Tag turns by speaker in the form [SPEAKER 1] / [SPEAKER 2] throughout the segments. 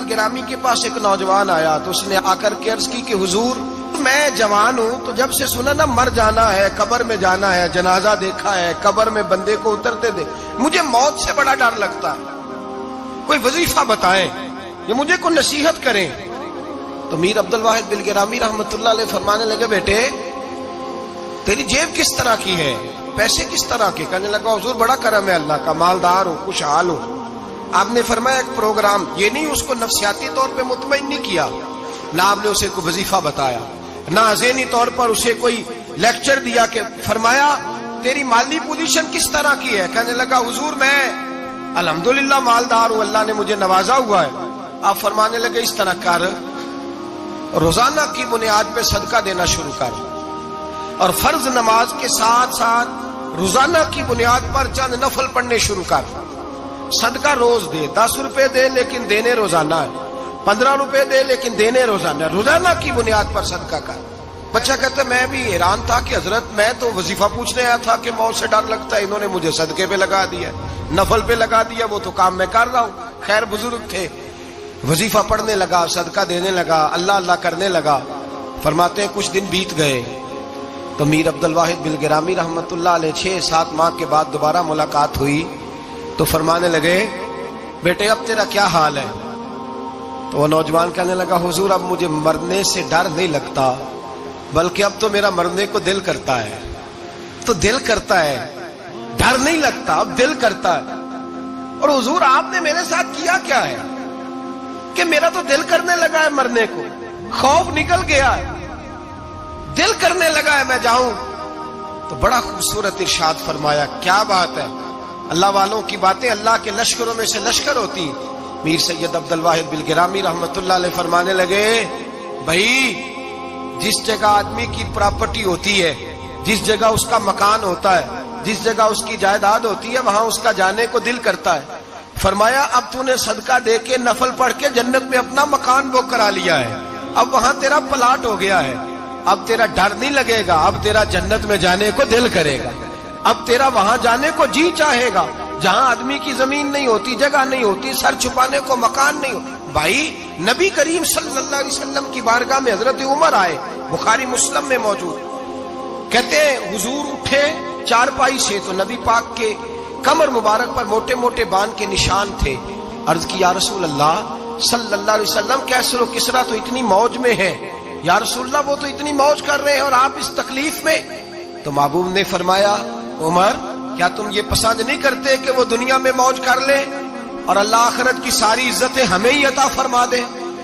[SPEAKER 1] گرامی کے پاس ایک نوجوان آیا تو اس نے آ کر کے عرض کی کہ حضور میں جوان ہوں تو جب سے سنا نا مر جانا ہے، قبر میں جانا ہے، جنازہ دیکھا ہے، قبر میں بندے کو اترتے دے، مجھے موت سے بڑا ڈر لگتا ہے، کوئی وظیفہ بتائیں یا مجھے کوئی نصیحت کریں۔ تو میر عبد الواحد بالگرامی رحمت اللہ علیہ فرمانے لگے بیٹے تیری جیب کس طرح کی ہے، پیسے کس طرح کے؟ کہنے لگا حضور بڑا کرم ہے اللہ کا، مالدار ہوں، خوشحال ہوں۔ آپ نے فرمایا ایک پروگرام، یہ نہیں اس کو نفسیاتی طور پہ مطمئن نہیں کیا، نہ آپ نے اسے کوئی وظیفہ بتایا، نہ ذہنی طور پر اسے کوئی لیکچر دیا، کہ فرمایا تیری مالی پوزیشن کس طرح کی ہے؟ کہنے لگا حضور میں الحمدللہ مالدار ہوں، اللہ نے مجھے نوازا ہوا ہے۔ آپ فرمانے لگے اس طرح کر، روزانہ کی بنیاد پہ صدقہ دینا شروع کر، اور فرض نماز کے ساتھ ساتھ روزانہ کی بنیاد پر چند نفل پڑھنے شروع کر، صدقہ روز دے، 10 روپے دے لیکن دینے روزانہ ہے، 15 روپے دے لیکن دینے روزانہ ہے، روزانہ کی بنیاد پر صدقہ کر۔ بچہ کہتا ہے میں بھی حیران تھا کہ حضرت میں تو وظیفہ پوچھنے آیا تھا کہ موت سے ڈر لگتا ہے، انہوں نے مجھے صدقے پہ لگا دیا، نفل پہ لگا دیا، وہ تو کام میں کر رہا ہوں۔ خیر بزرگ تھے، وظیفہ پڑھنے لگا، صدقہ دینے لگا، اللہ اللہ کرنے لگا۔ فرماتے ہیں کچھ دن بیت گئے تو میر عبد الواحد بالگرامی رحمت اللہ علیہ 6-7 ماہ کے بعد دوبارہ ملاقات ہوئی تو فرمانے لگے بیٹے اب تیرا کیا حال ہے؟ تو وہ نوجوان کہنے لگا حضور اب مجھے مرنے سے ڈر نہیں لگتا، بلکہ اب تو میرا مرنے کو دل کرتا ہے۔ تو دل کرتا ہے، ڈر نہیں لگتا، اب دل کرتا ہے۔ اور حضور آپ نے میرے ساتھ کیا کیا ہے کہ میرا تو دل کرنے لگا ہے مرنے کو، خوف نکل گیا ہے، دل کرنے لگا ہے میں جاؤں۔ تو بڑا خوبصورت ارشاد فرمایا، کیا بات ہے، اللہ والوں کی باتیں اللہ کے لشکروں میں سے لشکر ہوتی۔ میر سید عبد الواحد بالگرامی رحمت اللہ علیہ فرمانے لگے بھائی جس جگہ آدمی کی پراپرٹی ہوتی ہے، جس جگہ اس کا مکان ہوتا ہے، جس جگہ اس کی جائیداد ہوتی ہے، وہاں اس کا جانے کو دل کرتا ہے۔ فرمایا اب تو نے صدقہ دے کے نفل پڑھ کے جنت میں اپنا مکان بک کرا لیا ہے، اب وہاں تیرا پلاٹ ہو گیا ہے، اب تیرا ڈر نہیں لگے گا، اب تیرا جنت میں جانے کو دل کرے گا، اب تیرا وہاں جانے کو جی چاہے گا جہاں آدمی کی زمین نہیں ہوتی، جگہ نہیں ہوتی، سر چھپانے کو مکان نہیں ہوتا۔ بھائی نبی کریم صلی اللہ علیہ وسلم کی بارگاہ میں حضرت عمر آئے، بخاری مسلم میں موجود، کہتے ہیں حضور اٹھے چارپائی سے تو نبی پاک کے کمر مبارک پر موٹے موٹے بان کے نشان تھے۔ عرض کی یا رسول اللہ صلی اللہ علیہ وسلم کیسر و کسرا تو اتنی موج میں ہے، یا رسول اللہ وہ تو اتنی موج کر رہے ہیں اور آپ اس تکلیف میں۔ تو محبوب نے فرمایا عمر کیا تم یہ پسند نہیں کرتے کہ وہ دنیا میں موج کر لے اور اللہ آخرت کی ساری عزتیں ہمیں ہی عطا فرما دے؟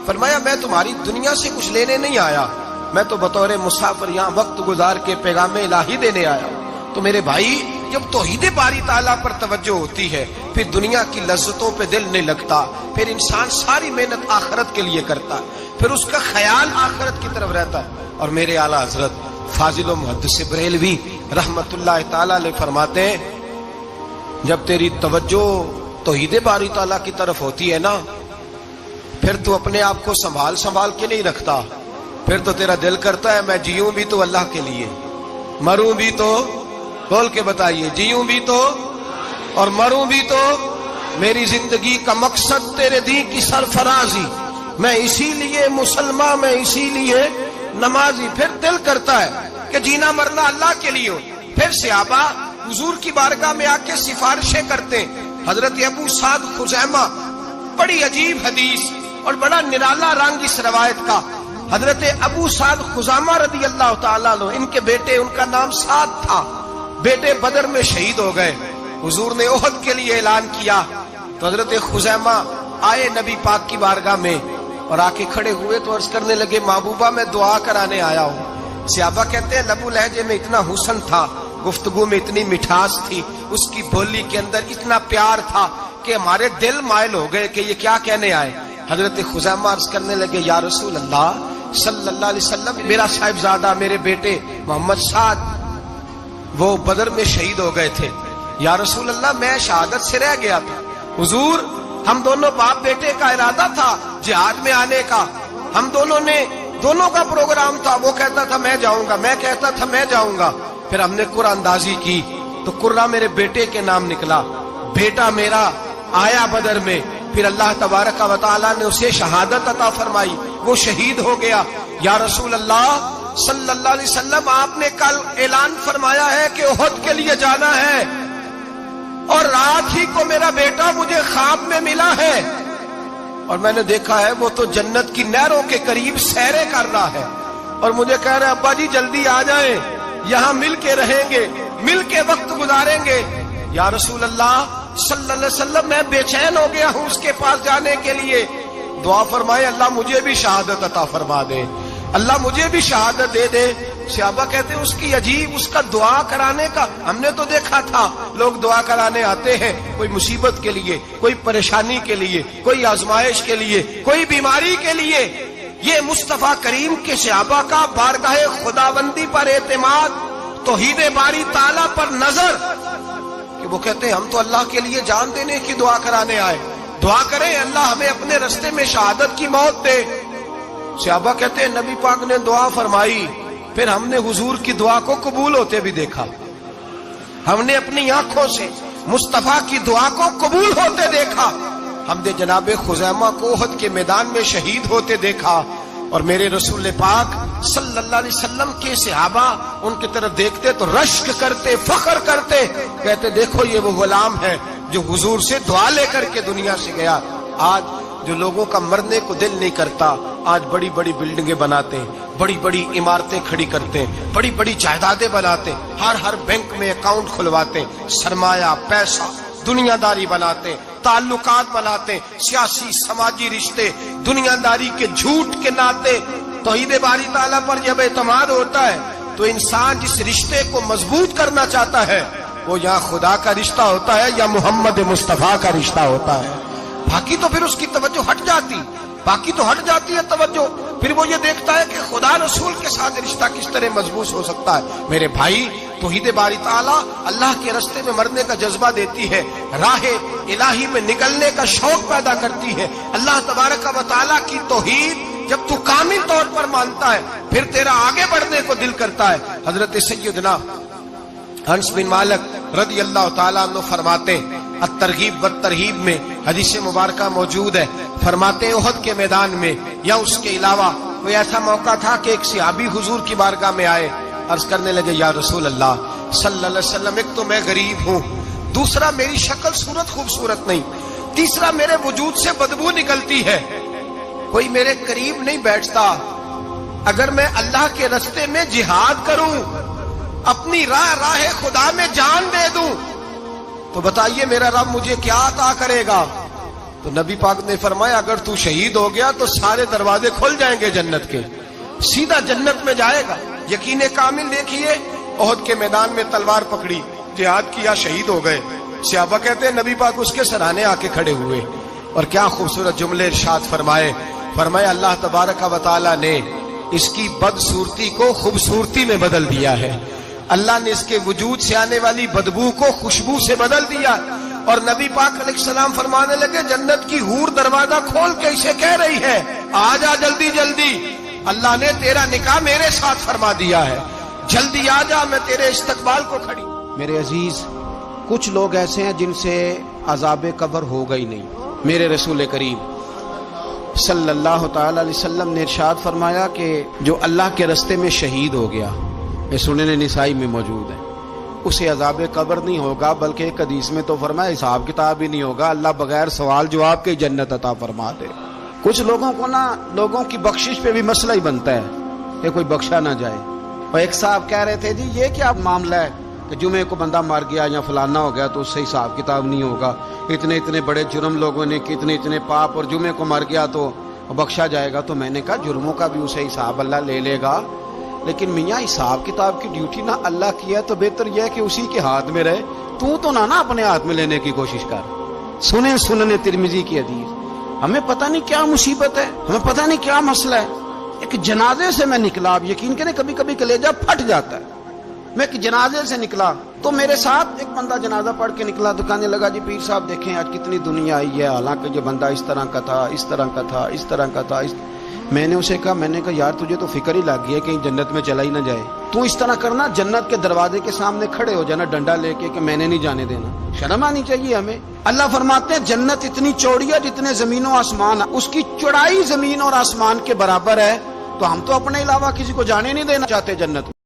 [SPEAKER 1] فرمایا میں تمہاری دنیا سے کچھ لینے نہیں آیا، میں تو بطور مسافر یہاں وقت گزار کے پیغام الہی دینے آیا۔ تو میرے بھائی جب توحید باری تعالیٰ پر توجہ ہوتی ہے پھر دنیا کی لذتوں پہ دل نہیں لگتا، پھر انسان ساری محنت آخرت کے لیے کرتا ہے، پھر اس کا خیال آخرت کی طرف رہتا ہے۔ اور میرے اعلیٰ حضرت فاضل و محدث بریلوی رحمت اللہ تعالیٰ علیہ فرماتے ہیں جب تیری توجہ توحید باری تعالیٰ کی طرف ہوتی ہے نا پھر تو اپنے آپ کو سنبھال کے نہیں رکھتا، پھر تو تیرا دل کرتا ہے میں جیوں بھی تو اللہ کے لیے، مروں بھی تو، بول کے بتائیے، جیوں بھی تو اور مروں بھی تو، میری زندگی کا مقصد تیرے دین کی سرفرازی، میں اسی لیے مسلمان، میں اسی لیے نمازی۔ پھر دل کرتا ہے کہ جینا مرنا اللہ کے لیے ہو۔ پھر صحابہ حضور کی بارگاہ میں آ کے سفارشیں کرتے ہیں۔ حضرت ابو سعد خزیمہ، بڑی عجیب حدیث اور بڑا نرالا رنگ اس روایت کا، حضرت ابو سعد خزیمہ رضی اللہ تعالیٰ عنہ، ان کے بیٹے، ان کا نام سعد تھا، بیٹے بدر میں شہید ہو گئے۔ حضور نے احد کے لیے اعلان کیا تو حضرت خزیمہ آئے نبی پاک کی بارگاہ میں اور آ کے کھڑے ہوئے تو عرض کرنے لگے محبوبہ میں دعا کرانے آیا ہوں۔ صحابہ کہتے ہیں لبو لہجے میں اتنا حسن تھا، گفتگو میں اتنی مٹھاس تھی، اس کی بولی کے اندر اتنا پیار تھا کہ ہمارے دل مائل ہو گئے کہ یہ کیا کہنے آئے۔ حضرت خزیمہ عرض کرنے لگے یا رسول اللہ صلی اللہ علیہ وسلم میرا صاحبزادہ، میرے بیٹے محمد سعد وہ بدر میں شہید ہو گئے تھے، یا رسول اللہ میں شہادت سے رہ گیا تھا، حضور ہم دونوں باپ بیٹے کا ارادہ تھا جہاد میں آنے کا، ہم دونوں کا پروگرام تھا، وہ کہتا تھا میں جاؤں گا، میں کہتا تھا میں جاؤں گا۔ پھر ہم نے قرآن اندازی کی تو قرہ میرے بیٹے کے نام نکلا، بیٹا میرا آیا بدر میں، پھر پھر اللہ تبارک و تعالیٰ نے اسے شہادت عطا فرمائی، وہ شہید ہو گیا۔ یا رسول اللہ صلی اللہ علیہ وسلم، آپ نے کل اعلان فرمایا ہے کہ احد کے لیے جانا ہے، اور رات ہی کو میرا بیٹا مجھے خواب میں ملا ہے، اور میں نے دیکھا ہے وہ تو جنت کی نہروں کے قریب سیریں کر رہا ہے، اور مجھے کہہ رہے ابا جی جلدی آ جائیں، یہاں مل کے رہیں گے، مل کے وقت گزاریں گے۔ یا رسول اللہ صلی اللہ علیہ وسلم، میں بے چین ہو گیا ہوں اس کے پاس جانے کے لیے، دعا فرمائے اللہ مجھے بھی شہادت عطا فرما دے، اللہ مجھے بھی شہادت دے دے۔ صحابہ کہتے ہیں اس کی عجیب، اس کا دعا کرانے کا، ہم نے تو دیکھا تھا لوگ دعا کرانے آتے ہیں کوئی مصیبت کے لیے، کوئی پریشانی کے لیے، کوئی آزمائش کے لیے، کوئی بیماری کے لیے۔ یہ مصطفیٰ کریم کے صحابہ کا بارگاہ خداوندی پر اعتماد، توحید باری تعالیٰ پر نظر، کہ وہ کہتے ہیں ہم تو اللہ کے لیے جان دینے کی دعا کرانے آئے، دعا کریں اللہ ہمیں اپنے رستے میں شہادت کی موت دے۔ صحابہ کہتے ہیں نبی پاک نے دعا فرمائی، پھر ہم نے حضور کی دعا کو قبول ہوتے بھی دیکھا، ہم نے اپنی آنکھوں سے مصطفیٰ کی دعا کو قبول ہوتے دیکھا، ہم نے جناب خزیمہ کو احد کے میدان میں شہید ہوتے دیکھا، اور میرے رسول پاک صلی اللہ علیہ وسلم کے صحابہ ان کی طرف دیکھتے تو رشک کرتے، فخر کرتے، کہتے دیکھو یہ وہ غلام ہے جو حضور سے دعا لے کر کے دنیا سے گیا۔ آج جو لوگوں کا مرنے کو دل نہیں کرتا، آج بڑی بڑی بلڈنگیں بناتے ہیں، بڑی بڑی عمارتیں کھڑی کرتے ہیں، بڑی بڑی جائیدادیں بناتے ہیں، ہر بینک میں اکاؤنٹ کھلواتے ہیں، سرمایہ، پیسہ، دنیا داری بناتے ہیں، تعلقات بناتے ہیں، سیاسی سماجی رشتے، دنیا داری کے جھوٹ کے ناطے۔ توحید باری تعالیٰ پر جب اعتماد ہوتا ہے تو انسان جس رشتے کو مضبوط کرنا چاہتا ہے وہ یا خدا کا رشتہ ہوتا ہے یا محمد مصطفیٰ کا رشتہ ہوتا ہے، باقی تو پھر اس کی توجہ ہٹ جاتی، باقی تو ہٹ جاتی ہے توجہ، پھر وہ یہ دیکھتا ہے کہ خدا رسول کے ساتھ رشتہ کس طرح مضبوط ہو سکتا ہے۔ میرے بھائی، توحید باری تعالیٰ اللہ کے رستے میں مرنے کا جذبہ دیتی ہے، راہ الہی میں نکلنے کا شوق پیدا کرتی ہے۔ اللہ تبارک و تعالیٰ کی توحید جب تو کامل طور پر مانتا ہے پھر تیرا آگے بڑھنے کو دل کرتا ہے۔ حضرت سیدنا انس بن مالک رضی اللہ تعالیٰ عنہ فرماتے ہیں، الترغیب والترہیب میں حدیث مبارکہ موجود ہے، فرماتے ہیں احد کے میدان میں یا اس کے علاوہ کوئی ایسا موقع تھا کہ ایک صحابی حضور کی بارگاہ میں آئے، عرض کرنے لگے یا رسول اللہ صلی اللہ علیہ وسلم، ایک تو میں غریب ہوں، دوسرا میری شکل صورت خوبصورت نہیں، تیسرا میرے وجود سے بدبو نکلتی ہے، کوئی میرے قریب نہیں بیٹھتا، اگر میں اللہ کے رستے میں جہاد کروں، اپنی راہ خدا میں جان دے دوں تو بتائیے میرا رب مجھے کیا عطا کرے گا؟ تو نبی پاک نے فرمایا اگر تو شہید ہو گیا تو سارے دروازے کھل جائیں گے جنت کے، سیدھا جنت میں جائے گا۔ یقین کامل دیکھیے، احد کے میدان میں تلوار پکڑی، جہاد کیا، شہید ہو گئے، صحابہ کہتے ہیں نبی پاک اس کے سرانے آ کے کھڑے ہوئے، اور کیا خوبصورت جملے ارشاد فرمائے اللہ تبارک و تعالی نے اس کی بدصورتی کو خوبصورتی میں بدل دیا ہے، اللہ نے اس کے وجود سے آنے والی بدبو کو خوشبو سے بدل دیا، اور نبی پاک علیہ السلام فرمانے لگے جنت کی حور دروازہ کھول کے اسے کہہ رہی ہے آ جا جلدی جلدی، اللہ نے تیرا نکاح میرے ساتھ فرما دیا ہے، جلدی آ جا، میں تیرے استقبال کو کھڑی۔ میرے عزیز، کچھ لوگ ایسے ہیں جن سے عذاب قبر ہوگا ہی نہیں۔ میرے رسول کریم صلی اللہ تعالی علیہ وسلم نے ارشاد فرمایا کہ جو اللہ کے رستے میں شہید ہو گیا، یہ سنن نسائی میں موجود ہے، اسے عذاب قبر نہیں ہوگا، بلکہ ایک حدیث میں تو فرمایا حساب کتاب ہی نہیں ہوگا، اللہ بغیر سوال جواب کے جنت عطا فرما دے۔ کچھ لوگوں کو لوگوں کی بخشش پہ بھی مسئلہ ہی بنتا ہے کہ کوئی بخشا نہ جائے۔ اور ایک صاحب کہہ رہے تھے جی یہ کیا معاملہ ہے کہ جمعے کو بندہ مر گیا یا فلانا ہو گیا تو اس سے حساب کتاب نہیں ہوگا، اتنے بڑے جرم لوگوں نے کی، اتنے پاپ، اور جمعے کو مر گیا تو بخشا جائے گا۔ تو میں نے کہا جرموں کا بھی اسے حساب اللہ لے لے گا، لیکن میاں حساب کتاب کی ڈیوٹی نہ اللہ کی ہے تو بہتر یہ ہے کہ اسی کے ہاتھ میں رہے، تو نہ اپنے ہاتھ میں لینے کی کوشش کر۔ سنن ترمذی کی حدیث، ہمیں پتہ نہیں کیا مصیبت ہے، ہمیں پتہ نہیں کیا مسئلہ ہے۔ ایک جنازے سے میں نکلا، آپ یقین کریں کبھی کبھی کلیجہ پھٹ جاتا ہے، میں ایک جنازے سے نکلا تو میرے ساتھ ایک بندہ جنازہ پڑھ کے نکلا تو کہنے لگا جی پیر صاحب دیکھیں آج کتنی دنیا آئی ہے، حالانکہ یہ بندہ اس طرح کا تھا، اس طرح کا تھا، اس طرح کا تھا۔ میں نے اسے کہا یار تجھے تو فکر ہی لگ گئی ہے کہیں جنت میں چلا ہی نہ جائے، تو اس طرح کرنا جنت کے دروازے کے سامنے کھڑے ہو جانا ڈنڈا لے کے کہ میں نے نہیں جانے دینا، شرم آنی چاہیے ہمیں۔
[SPEAKER 2] اللہ فرماتے ہیں جنت اتنی چوڑی ہے جتنے زمین و آسمان، اس کی چوڑائی زمین اور آسمان کے برابر ہے، تو ہم تو اپنے علاوہ کسی کو جانے نہیں دینا چاہتے جنت میں۔